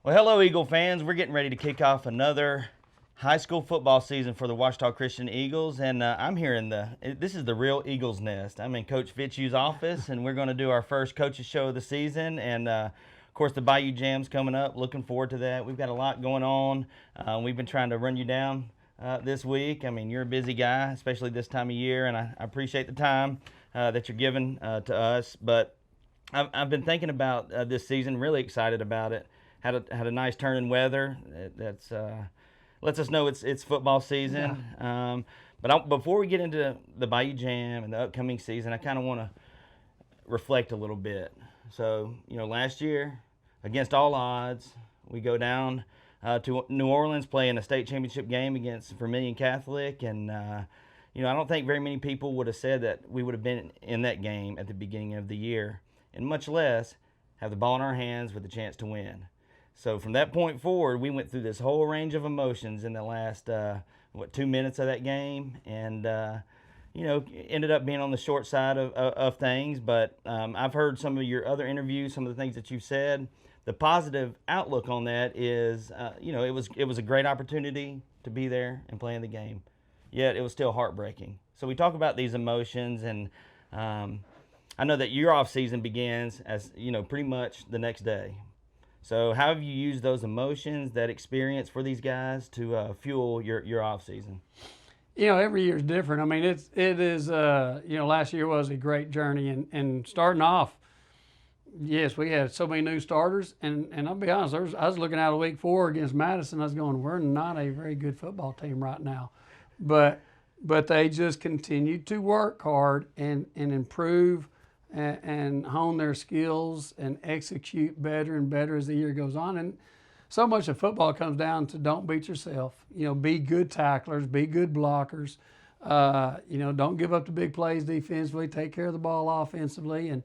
Well, hello, Eagle fans. We're getting ready to kick off another high school football season for the Ouachita Christian Eagles, and I'm here this is the real Eagles nest. I'm in Coach Fitzhugh's office, and we're going to do our first coaches show of the season, and of course the Bayou Jamb's coming up. Looking forward to that. We've got a lot going on. We've been trying to run you down this week. I mean, you're a busy guy, especially this time of year, and I appreciate the time that you're giving to us. But I've been thinking about this season, really excited about it. Had a nice turn in weather. That's lets us know it's football season. Yeah. Before we get into the Bayou Jamb and the upcoming season, I kind of want to reflect a little bit. So, last year, against all odds, we go down to New Orleans, playing a state championship game against Vermilion Catholic, and I don't think very many people would have said that we would have been in that game at the beginning of the year, and much less have the ball in our hands with a chance to win. So from that point forward, we went through this whole range of emotions in the last 2 minutes of that game, and ended up being on the short side of things. But I've heard some of your other interviews, some of the things that you've said. The positive outlook on that is, it was a great opportunity to be there and play in the game. Yet it was still heartbreaking. So we talk about these emotions, and I know that your off season begins as pretty much the next day. So how have you used those emotions, that experience for these guys to fuel your off season? Every year is different. I mean, it is. Last year was a great journey, and starting off, yes, we had so many new starters, and I'll be honest, I was looking out of week 4 against Madison. I was going, we're not a very good football team right now, but they just continued to work hard and improve and hone their skills and execute better and better as the year goes on. And so much of football comes down to don't beat yourself. Be good tacklers, be good blockers. Don't give up the big plays defensively. Take care of the ball offensively. And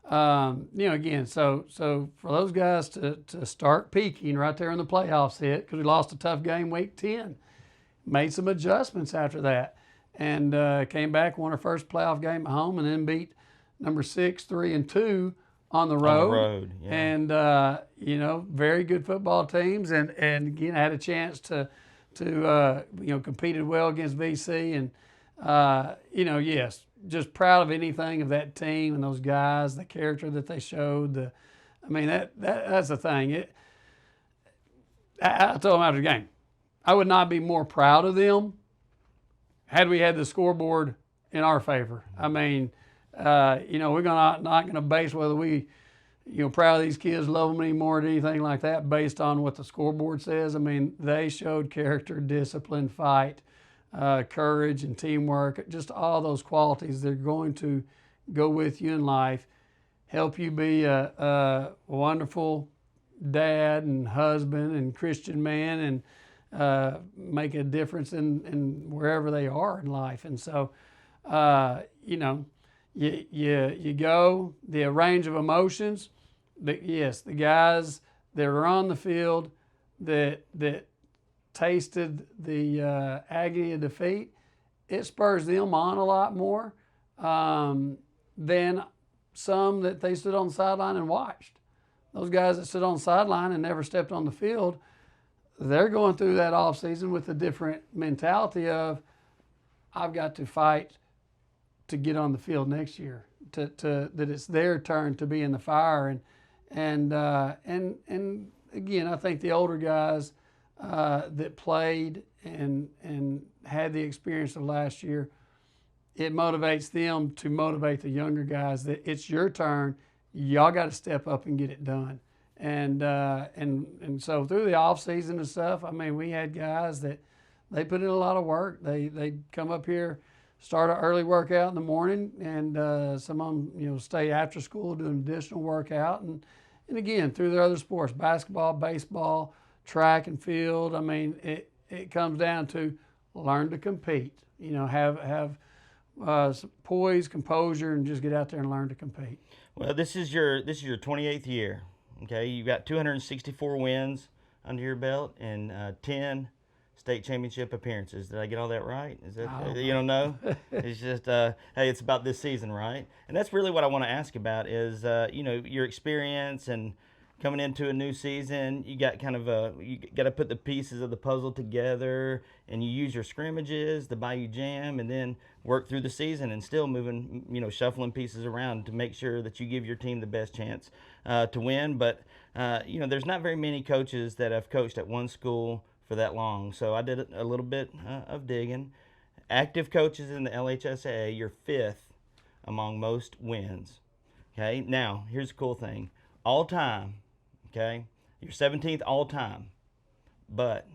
again, so for those guys to start peaking right there in the playoffs hit, because we lost a tough game week 10, made some adjustments after that, and came back, won our first playoff game at home, and then beat number 6, 3, and 2 on the road. Yeah. And very good football teams, and again, I had a chance to competed well against VC, and yes, just proud of anything of that team and those guys, the character that they showed. That's the thing. I told them after the game, I would not be more proud of them had we had the scoreboard in our favor. I mean, we're not going to base whether we, proud of these kids, love them anymore, or anything like that, based on what the scoreboard says. I mean, they showed character, discipline, fight, courage, and teamwork. Just all those qualities that are going to go with you in life, help you be a wonderful dad and husband and Christian man, and make a difference in wherever they are in life. And so, you go, the range of emotions, the guys that are on the field that tasted the agony of defeat, it spurs them on a lot more than some that they stood on the sideline and watched. Those guys that stood on the sideline and never stepped on the field, they're going through that off season with a different mentality of, I've got to fight to get on the field next year, that it's their turn to be in the fire, and again, I think the older guys that played and had the experience of last year, it motivates them to motivate the younger guys that it's your turn, y'all got to step up and get it done, and so through the off season and stuff, I mean, we had guys that they put in a lot of work. They come up here, start an early workout in the morning, and some of them, stay after school, do an additional workout, and again, through their other sports, basketball, baseball, track and field. I mean, it comes down to learn to compete, have some poise, composure, and just get out there and learn to compete. Well, this is your 28th year, okay? You've got 264 wins under your belt and 10 state championship appearances. Did I get all that right? Is that you don't know? It's just hey, it's about this season, right? And that's really what I want to ask about is your experience and coming into a new season, you got you got to put the pieces of the puzzle together, and you use your scrimmages, the Bayou Jamb, and then work through the season and still moving, shuffling pieces around to make sure that you give your team the best chance to win. But, there's not very many coaches that have coached at one school for that long. So I did a little bit of digging. Active coaches in the LHSAA, you're 5th among most wins. Okay, now here's the cool thing. All time, okay, you're 17th all time. But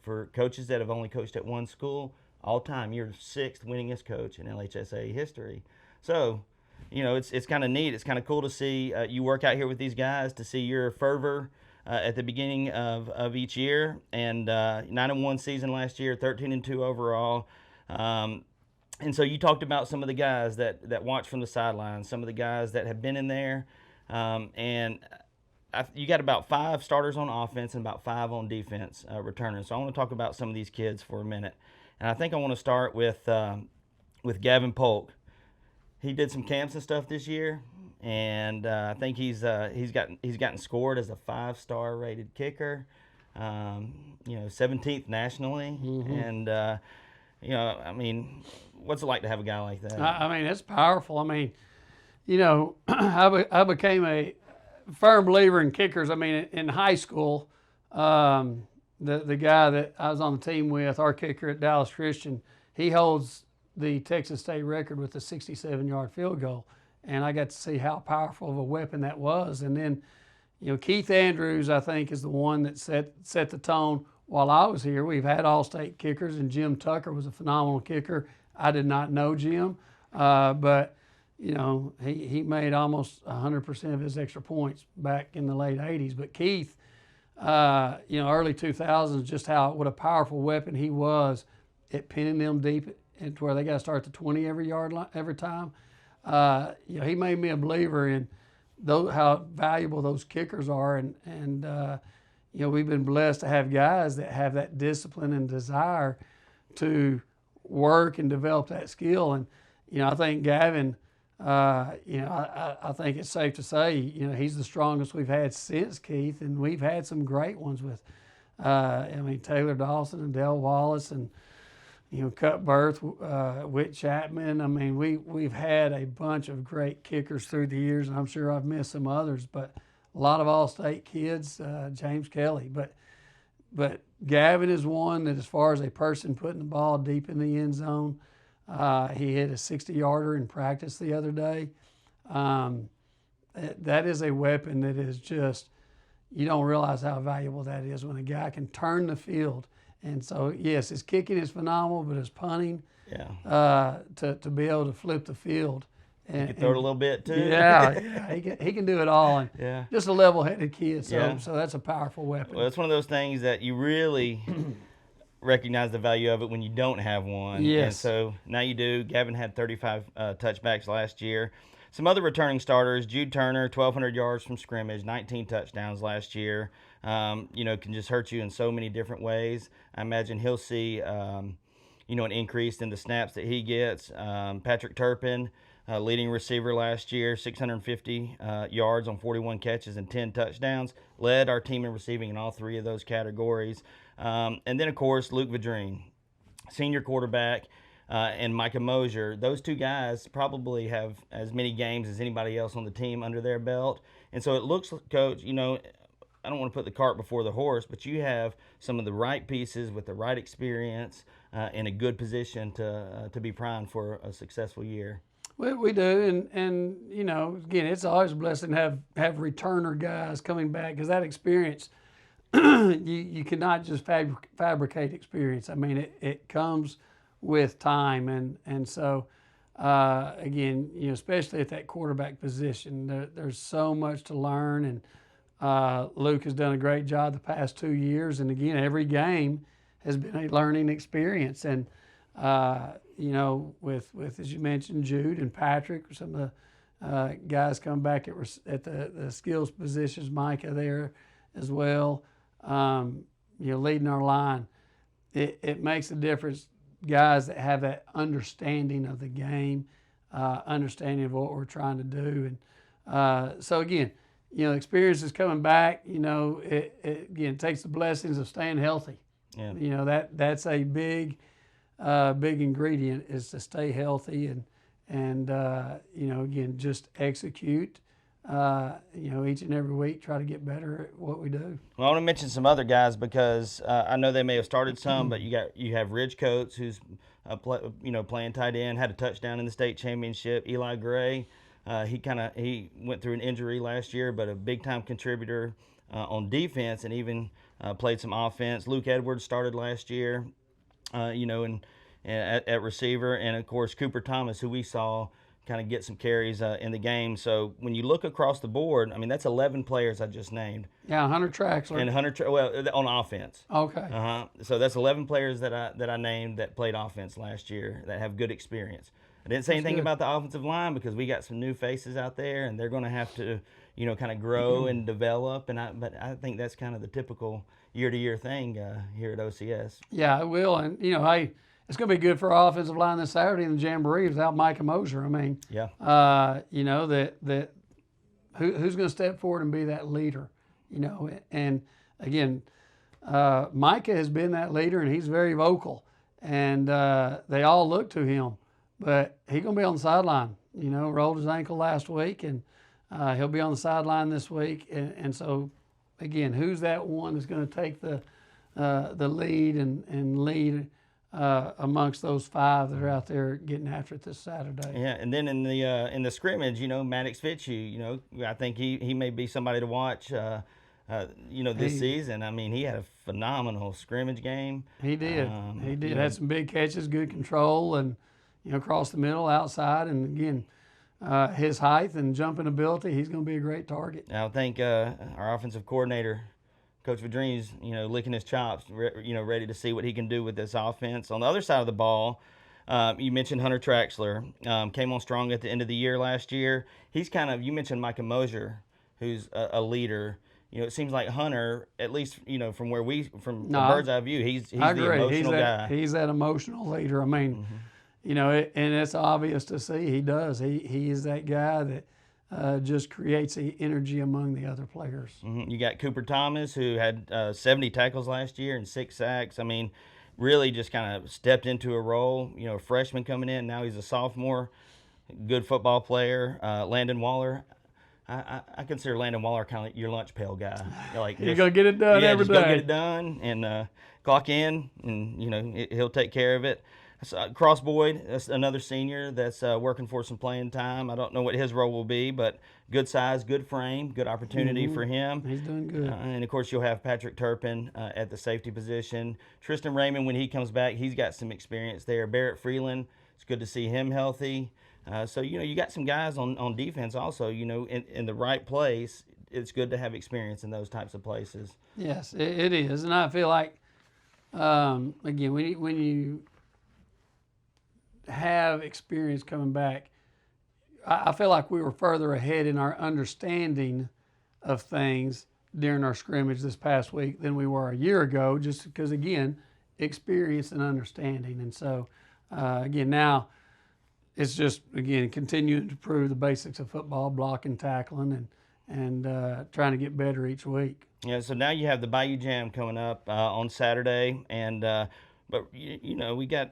for coaches that have only coached at one school, all time, you're 6th winningest coach in LHSAA history. So, it's kind of neat. It's kind of cool to see you work out here with these guys, to see your fervor at the beginning of each year. And 9-1 season last year, 13-2 overall. And so you talked about some of the guys that watch from the sidelines, some of the guys that have been in there. You got about 5 starters on offense and about 5 on defense returning. So I want to talk about some of these kids for a minute. And I think I want to start with Gavin Polk. He did some camps and stuff this year, and I think he's gotten scored as a 5-star rated kicker. 17th nationally, and what's it like to have a guy like that? It's powerful. I became a firm believer in kickers. In high school, the guy that I was on the team with, our kicker at Dallas Christian, he holds the Texas State record with a 67-yard field goal, and I got to see how powerful of a weapon that was. And then, Keith Andrews, I think, is the one that set the tone while I was here. We've had all-state kickers, and Jim Tucker was a phenomenal kicker. I did not know Jim, but he made almost 100% of his extra points back in the late 80s. But Keith, early 2000s, just what a powerful weapon he was at pinning them deep into where they got to start the 20 every time. He made me a believer in how valuable those kickers are, and we've been blessed to have guys that have that discipline and desire to work and develop that skill. And I think Gavin, I think it's safe to say, he's the strongest we've had since Keith, and we've had some great ones with, Taylor Dawson and Dale Wallace and Cut Berth, Whit Chapman. We've had a bunch of great kickers through the years, and I'm sure I've missed some others, but a lot of all-state kids, James Kelly. But Gavin is one that, as far as a person putting the ball deep in the end zone, he hit a 60-yarder in practice the other day. That is a weapon that is just, you don't realize how valuable that is when a guy can turn the field. And so, yes, his kicking is phenomenal, but his punting, to be able to flip the field. And, he can throw it a little bit, too. Yeah, he can do it all. And just a level-headed kid, so that's a powerful weapon. Well, it's one of those things that you really recognize the value of it when you don't have one. Yes. And so now you do. Gavin had 35 touchbacks last year. Some other returning starters, Jude Turner, 1,200 yards from scrimmage, 19 touchdowns last year. Can just hurt you in so many different ways. I imagine he'll see, an increase in the snaps that he gets. Patrick Turpin, leading receiver last year, 650 yards on 41 catches and 10 touchdowns. Led our team in receiving in all 3 of those categories. And then, of course, Luke Vadrine, senior quarterback, and Micah Mosier. Those 2 guys probably have as many games as anybody else on the team under their belt. And so it looks, Coach, I don't want to put the cart before the horse, but you have some of the right pieces with the right experience in a good position to be primed for a successful year. We do, and again, it's always a blessing to have returner guys coming back, because that experience, you cannot just fabricate experience. It comes with time, and so again, especially at that quarterback position, there's so much to learn, and Luke has done a great job the past 2 years, and again, every game has been a learning experience, and with as you mentioned, Jude and Patrick, some of the guys coming back at the skills positions, Micah there as well, leading our line. It makes a difference, guys that have that understanding of the game, understanding of what we're trying to do. And so again, experience is coming back. It again takes the blessings of staying healthy. Yeah. That's a big ingredient, is to stay healthy and again, just execute. Each and every week, try to get better at what we do. Well, I want to mention some other guys because I know they may have started some, but you have Ridge Coates, who's playing tight end, had a touchdown in the state championship. Eli Gray, he went through an injury last year, but a big time contributor on defense, and even played some offense. Luke Edwards started last year, and at receiver, and of course Cooper Thomas, who we saw kind of get some carries in the game. So when you look across the board, I mean, that's 11 players I just named. Yeah, Hunter Traxler. And on offense. Okay. So that's 11 players that I named that played offense last year that have good experience. I didn't say anything about the offensive line because we got some new faces out there, and they're going to have to, kind of grow and develop. But I think that's kind of the typical year-to-year thing here at OCS. Yeah, it will. And, hey, it's going to be good for our offensive line this Saturday in the Jamboree without Micah Mosier. I mean, yeah. That who's going to step forward and be that leader, And again, Micah has been that leader, and he's very vocal, and they all look to him. But he's going to be on the sideline. Rolled his ankle last week, and he'll be on the sideline this week. And so, again, who's that one that's going to take the lead and lead amongst those five that are out there getting after it this Saturday? Yeah, and then in the scrimmage, Maddox Fitzhugh, I think he may be somebody to watch. This season. I mean, he had a phenomenal scrimmage game. He did. He did. Had some big catches, good control, and across the middle, outside, and again, his height and jumping ability, he's going to be a great target. I think our offensive coordinator, Coach Vadrini's, licking his chops, ready to see what he can do with this offense. On the other side of the ball, you mentioned Hunter Traxler, came on strong at the end of the year last year. He's you mentioned Micah Mosier, who's a leader. It seems like Hunter, at least, from the bird's eye view, he's the emotional guy. He's that emotional leader. I mean, and it's obvious to see he does. He is that guy that just creates the energy among the other players. Mm-hmm. You got Cooper Thomas, who had 70 tackles last year and 6 sacks. I mean, really just kind of stepped into a role. A freshman coming in, now he's a sophomore, good football player. Landon Waller. I consider Landon Waller kind of your lunch pail guy. You're going to get it done every day. Go get it done and clock in, and, he'll take care of it. Cross Boyd, that's another senior that's working for some playing time. I don't know what his role will be, but good size, good frame, good opportunity for him. He's doing good. And, of course, you'll have Patrick Turpin at the safety position. Tristan Raymond, when he comes back, he's got some experience there. Barrett Freeland, it's good to see him healthy. So, you got some guys on defense also, in the right place. It's good to have experience in those types of places. Yes, it is. And I feel like, again, when you have experience coming back, I feel like we were further ahead in our understanding of things during our scrimmage this past week than we were a year ago, just because, again, experience and understanding. And so, again, now it's just, again, continuing to prove the basics of football, blocking, tackling, and trying to get better each week. Yeah, so now you have the Bayou Jamb coming up on Saturday, and but we got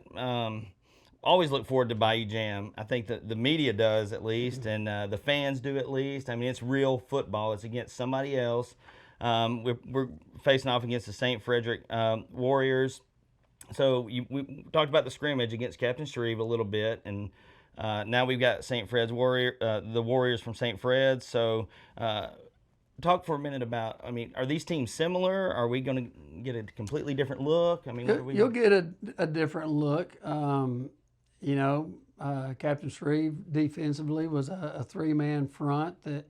always look forward to Bayou Jamb. I think that the media does at least, and the fans do at least. I mean, it's real football. It's against somebody else. We're facing off against the St. Frederick Warriors. So we talked about the scrimmage against Captain Shreve a little bit, and now we've got St. Fred's the Warriors from St. Fred's. So talk for a minute about, I mean, are these teams similar? Are we going to get a completely different look? I mean, you'll get a different look. Captain Shreve defensively was a 3-man front that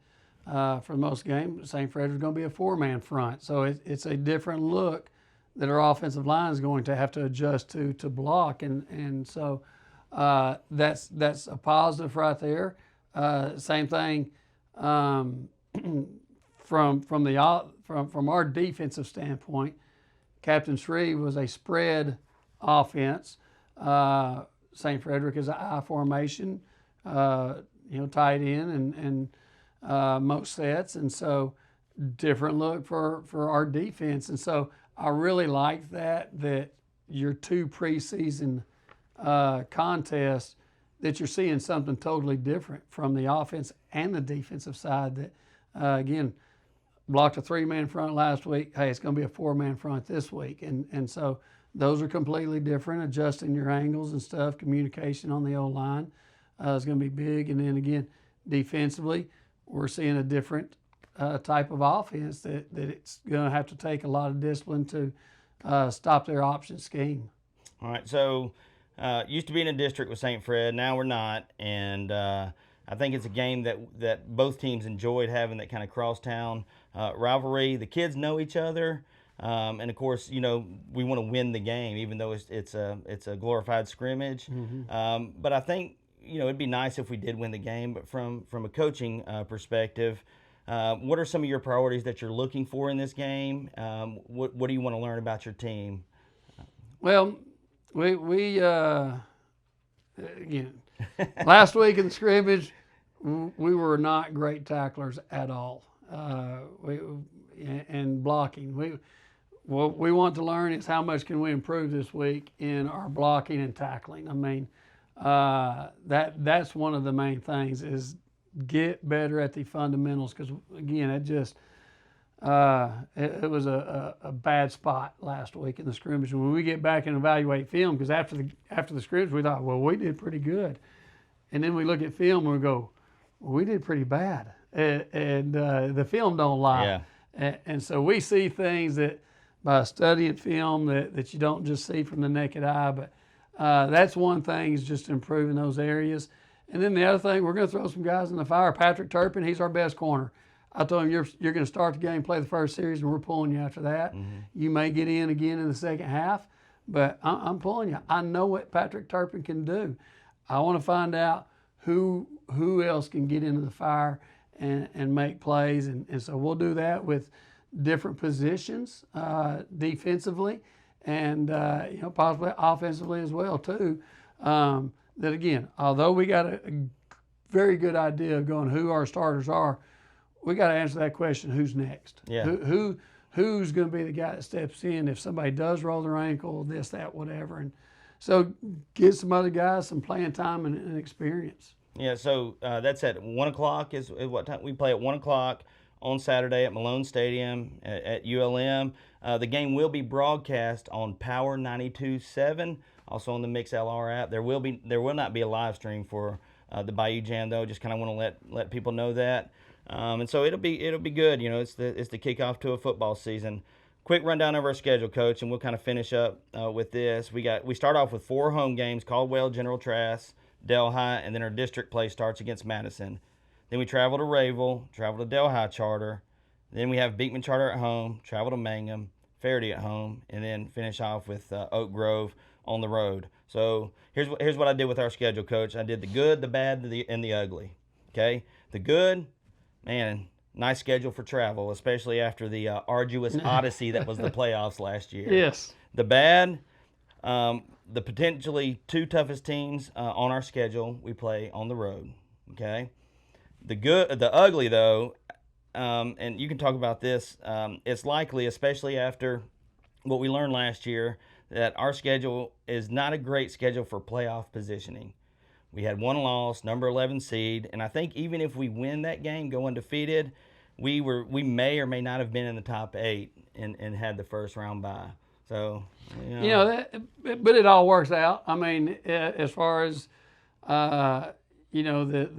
for most games. St. Frederick's going to be a 4-man front. So it's a different look that our offensive line is going to have to adjust to block, and so that's a positive right there. Same thing from our defensive standpoint. Captain Shreve was a spread offense. St. Frederick is an I formation, tight end, and most sets, and so different look for our defense. And so I really like that your 2 preseason contests, that you're seeing something totally different from the offense and the defensive side. That again, blocked a 3-man front last week. Hey, it's going to be a 4-man front this week, and so those are completely different. Adjusting your angles and stuff, communication on the O-line is going to be big. And then again, defensively, we're seeing a different type of offense that it's going to have to take a lot of discipline to stop their option scheme. All right, so used to be in a district with St. Fred, now we're not, and I think it's a game that both teams enjoyed having, that kind of crosstown rivalry. The kids know each other, and of course, we want to win the game, even though it's a glorified scrimmage. Mm-hmm. But I think it'd be nice if we did win the game. But from a coaching perspective, what are some of your priorities that you're looking for in this game? What do you want to learn about your team? Well, we again, last week in the scrimmage, we were not great tacklers at all. And blocking. What we want to learn is how much can we improve this week in our blocking and tackling. I mean, that's one of the main things, is get better at the fundamentals, because again, it was a bad spot last week in the scrimmage. And when we get back and evaluate film, because after the scrimmage we thought, well, we did pretty good, and then we look at film and we go, well, we did pretty bad, and the film don't lie. Yeah. And so we see things that by studying film that you don't just see from the naked eye. But that's one thing, is just improving those areas. And then the other thing, we're going to throw some guys in the fire. Patrick Turpin, he's our best corner. I told him, you're going to start the game, play the first series, and we're pulling you after that. Mm-hmm. You may get in again in the second half, but I'm pulling you. I know what Patrick Turpin can do. I want to find out who else can get into the fire and make plays. And so we'll do that with different positions defensively, and possibly offensively as well too. That again, although we got a very good idea of going who our starters are, we got to answer that question: who's next? Yeah. Who's going to be the guy that steps in if somebody does roll their ankle, this, that, whatever? And so get some other guys some playing time and experience. Yeah. So that's at 1 o'clock. Is what time we play at 1 o'clock on Saturday at Malone Stadium at ULM. The game will be broadcast on Power 92.7, also on the MixLR app. There will not be a live stream for the Bayou Jamb, though. Just kind of want to let people know that. And so it'll be good. It's the kickoff to a football season. Quick rundown of our schedule, Coach, and we'll kind of finish up with this. We start off with 4 home games: Caldwell, General Trask, Delhi, and then our district play starts against Madison. Then we travel to Rayville, travel to Delhi Charter. Then we have Beekman Charter at home, travel to Mangum, Faraday at home, and then finish off with Oak Grove on the road. So here's what I did with our schedule, Coach. I did the good, the bad, and the ugly. Okay? The good, man, nice schedule for travel, especially after the arduous odyssey that was the playoffs last year. Yes. The bad, the potentially 2 toughest teams on our schedule, we play on the road. Okay? The ugly, though, and you can talk about this, it's likely, especially after what we learned last year, that our schedule is not a great schedule for playoff positioning. We had 1 loss, number 11 seed, and I think even if we win that game, go undefeated, we may or may not have been in the top 8 and had the first round bye. So, but it all works out. I mean, as far as the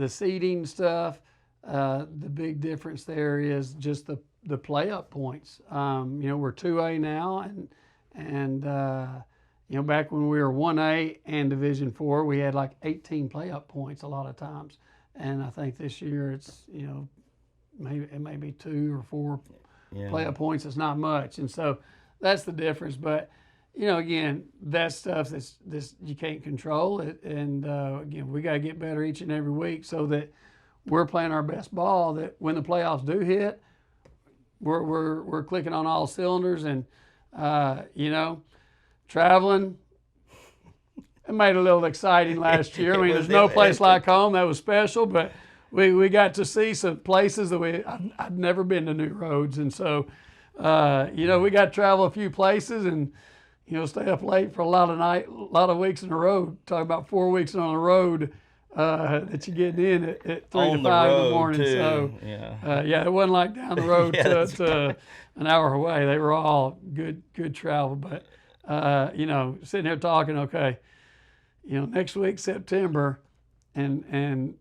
seeding stuff, the big difference there is just the play-up points. We're 2A now, and back when we were 1A and Division IV, we had like 18 play-up points a lot of times. And I think this year it's, maybe 2 or 4 play-up points. It's not much. And so that's the difference. But, again, that stuff that's you can't control it. And, again, we got to get better each and every week so that we're playing our best ball, that when the playoffs do hit, we're clicking on all cylinders. And, traveling, it made it a little exciting last year. I mean, there's no place like home. That was special, but we got to see some places that I'd never been to New Roads, and so we got to travel a few places and stay up late for a lot of weeks in a row. Talk about 4 weeks on the road that you get in at 3 to 5 in the morning. Too. So it wasn't like down the road to an hour away. They were all good travel, but sitting here talking, okay, next week September. And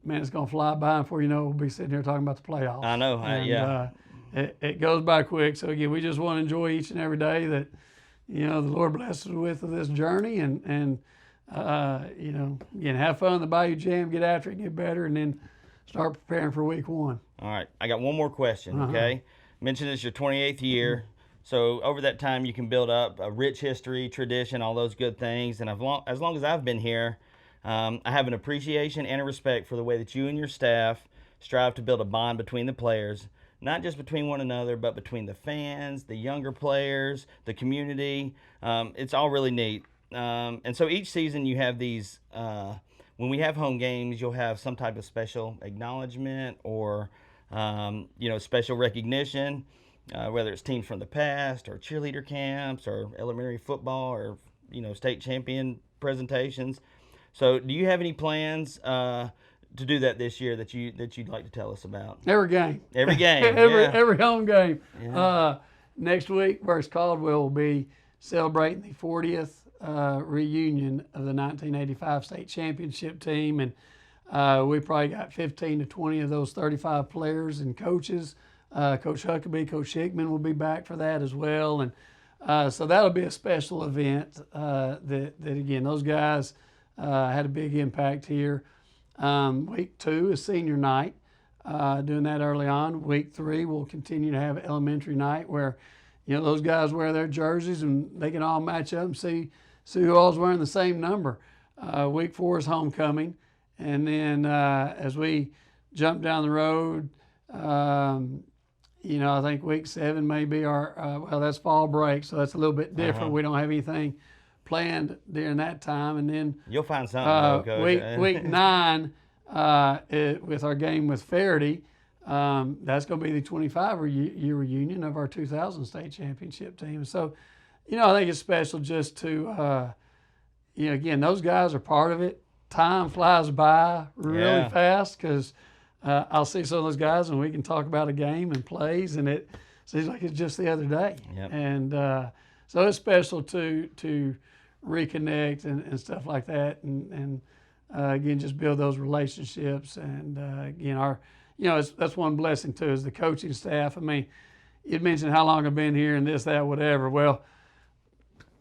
man, it's gonna fly by. Before you know, we'll be sitting here talking about the playoffs. I know, it goes by quick. So again, we just want to enjoy each and every day that the Lord blesses us with this journey, and again, have fun in the Bayou Jamb, get after it, get better, and then start preparing for week 1. All right, I got one more question. Okay, mentioned it's your 28th year. So over that time, you can build up a rich history, tradition, all those good things. And as long as I've been here, I have an appreciation and a respect for the way that you and your staff strive to build a bond between the players, not just between one another, but between the fans, the younger players, the community. It's all really neat. And so each season you have these, when we have home games, you'll have some type of special acknowledgement or, special recognition, whether it's teams from the past or cheerleader camps or elementary football or, state champion presentations. So, do you have any plans to do that this year that you'd like to tell us about? Every game. Every game. every home game. Yeah. Next week, West Caldwell will be celebrating the 40th reunion of the 1985 state championship team, and we probably got 15 to 20 of those 35 players and coaches. Coach Huckabee, Coach Hickman will be back for that as well, and so that'll be a special event. That again, those guys had a big impact here. Week 2 is senior night, doing that early on. Week 3 we'll continue to have elementary night where, those guys wear their jerseys and they can all match up and see who all's wearing the same number. Week 4 is homecoming, and then as we jump down the road, I think week 7 may be our that's fall break, so that's a little bit different. We don't have anything planned during that time, and then you'll find something. Coach. Week 9 with our game with Faraday, that's going to be the 25-year reunion of our 2000 state championship team. So, I think it's special just to, again, those guys are part of it. Time flies by really fast because I'll see some of those guys and we can talk about a game and plays, and it seems like it's just the other day. Yep. And so it's special to reconnect and stuff like that, and again, just build those relationships. And again, that's one blessing too, is the coaching staff. I mean, you'd mentioned how long I've been here and this, that, whatever. Well,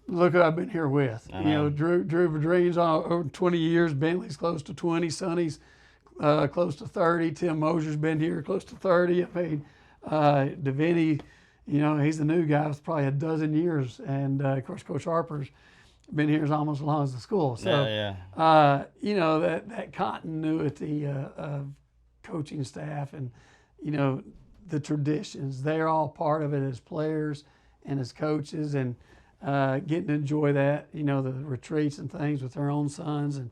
look who I've been here with. Drew Vadreen's over 20 years. Bentley's close to 20. Sonny's close to 30. Tim Mosier's been here close to 30. I mean, Deviney, he's the new guy with probably a dozen years. And of course, Coach Harper's been here as almost as long as the school. So, that continuity of coaching staff and, the traditions, they're all part of it as players and as coaches, and getting to enjoy that, the retreats and things with their own sons. And,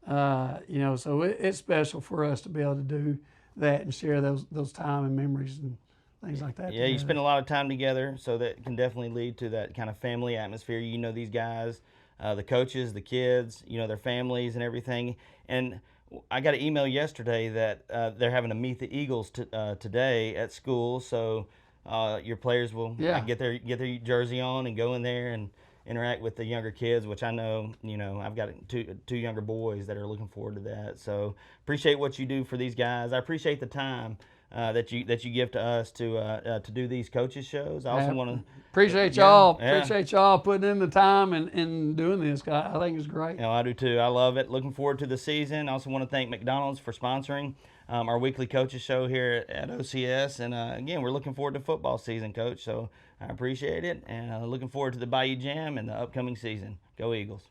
so it's special for us to be able to do that and share those time and memories and things like that. Yeah, together. You spend a lot of time together, so that can definitely lead to that kind of family atmosphere. These guys, the coaches, the kids, their families and everything. And I got an email yesterday that they're having to meet the Eagles today at school, so your players will get their jersey on and go in there and interact with the younger kids, which I know, I've got two younger boys that are looking forward to that. So appreciate what you do for these guys. I appreciate the time that you give to us to do these coaches shows. I also want to appreciate y'all. Appreciate y'all putting in the time and doing this. I think it's great. I do too. I love it. Looking forward to the season. I also want to thank McDonald's for sponsoring our weekly coaches show here at OCS. And again, we're looking forward to football season, Coach. So I appreciate it, and looking forward to the Bayou Jamb and the upcoming season. Go Eagles.